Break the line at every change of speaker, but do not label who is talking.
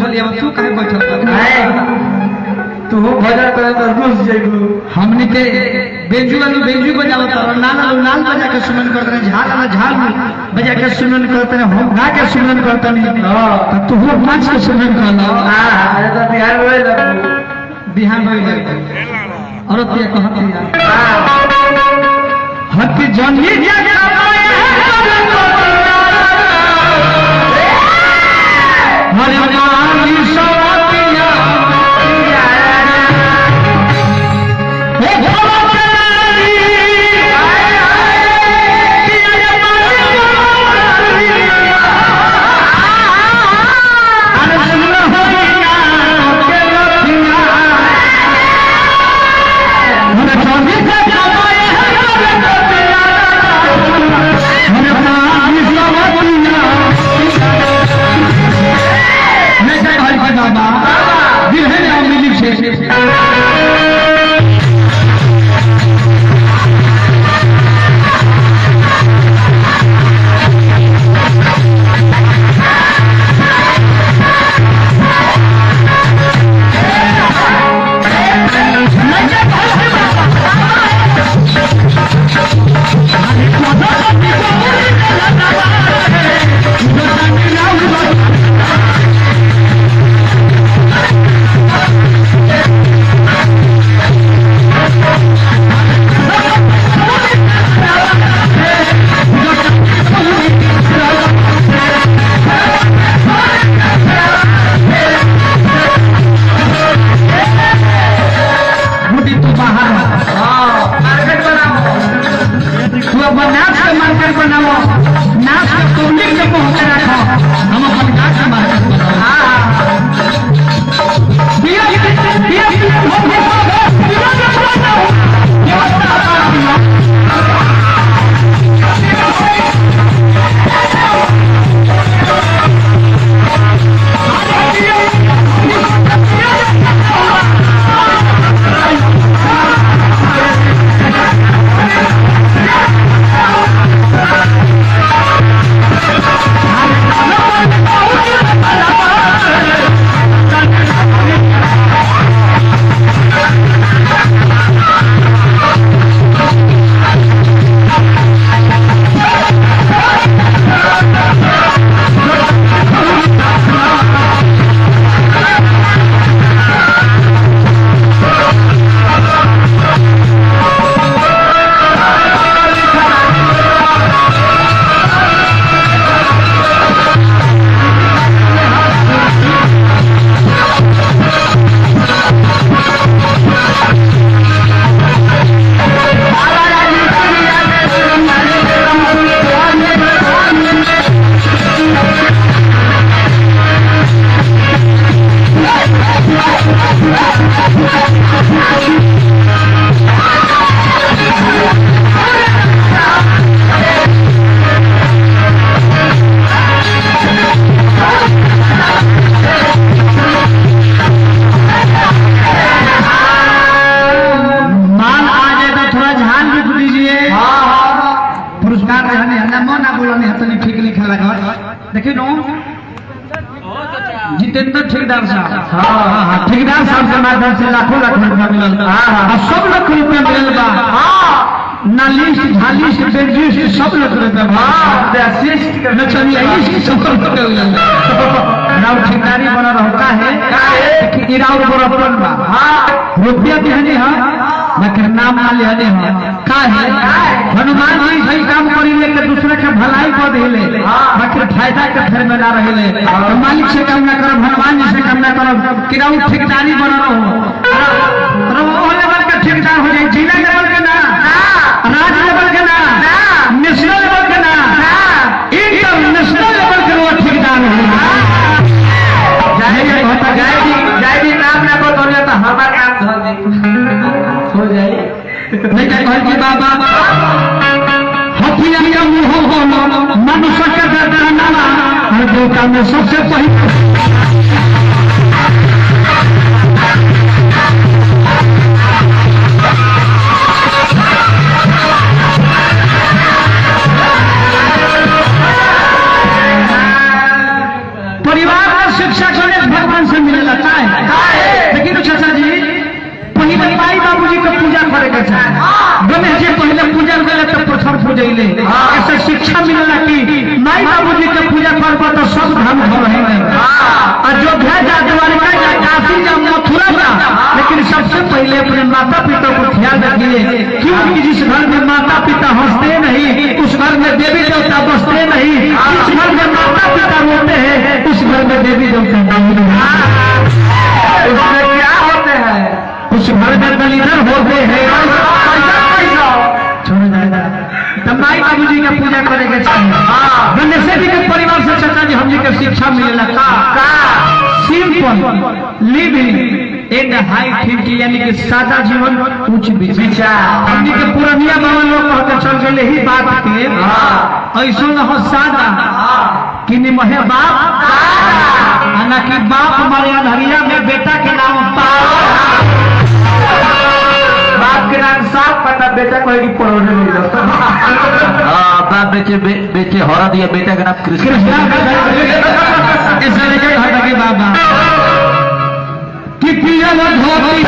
बैठल या तू काहे बैठल
तू भजन करे तो घुस जाइबू
हमने के बेंजू वाली बेंजू बजावत और नाल नाल बजा के सुमन करते हैं झाल वाला झाल बजा के सुमन करते हैं हम गा के सुमन करते हैं तो तू हो नाच के सुमन करना
अरे तो बिहार में
बिहान होई लग और ये कहती है हट जनी जगह हरे माली सवतिया हे भवतरी अरे सुन होइया के लखिया हरे जनी जगह हरे माली सवतिया बाबा दिल है ना मिली से देखिए नो जितेंद्र ठेकेदार साहब ठेकेदार साहब के माध्यम से लाखों लाख रुपया मिलल सब लाख रुपया मिलल बा नालिश झालिश बेंजिश सब लाख रुपया नाव ठेकेदारी बना रहता है कि इराउर बराबर बा रुपया दिहने है लेकिन नाम ना लिहने है का है हनुमान जी सही काम करी लेके दूसरे के भलाई कर दिले बाकी फायदा के फेर में ना रहिले तो मालिक से काम ना करब हनुमान जी से काम ना करब किराऊ ठेकेदारी बना रहो वो लेवल का ठेकेदार हो जाए जिला लेवल के ना राज्य लेवल के ना नेशनल लेवल के ना इंटरनेशनल लेवल के वो ठेकेदार हो जाए नाम ना को तो हमारा काम धर दे हो जाए नहीं कहल कि बाबा हथिया का मुंह हो मनुष्य के दर्दाना हर देवता में सबसे पहले परिवार में शिक्षा के भगवान से मिलेला चाहे। लेकिन चाचा जी पहले माई बाबूजी के पूजा करे के चाहे। गणेश जी पहले पूजा करे तो प्रथम पूजैले। ऐसे शिक्षा मिलेला कि माई बाबूजी के पूजा करबो तो सब धर्म घर है। अयोध्या जा, द्वारका जा, काशी जा, मथुरा जा, लेकिन सबसे पहले अपने माता पिता को ख्याल रखिए। क्योंकि जिस घर में माता पिता हंसते नहीं उस घर में देवी देवता बसते नहीं। जिस घर में माता पिता रोते हैं उस घर में देवी देवता नहीं।
उसमें क्या होते हैं?
उस घर में दलिदर होते हैं। छोड़ जाएगा तो माई बाबू जी के पूजा करे के चाहिए। गणेश जी के परिवार से चाचा जी हम जी के शिक्षा मिलेला का simple living in high thinking, यानी कि सादा जीवन उच्च विचार। हमनी के पुरानिया बाबा लोग कहते चल गए ही बात के ऐसा न हो सादा कि निमहे बाप ना कि बाप हमारे अनहरिया में बेटा के नाम
बाप के नाम साफ पता, बेटा कोई की पढ़ोने नहीं जाता।
बाप बेचे हरा दिया, बेटा का नाम कृष्ण।
ऐसा नहीं बाबा कि पिया धोती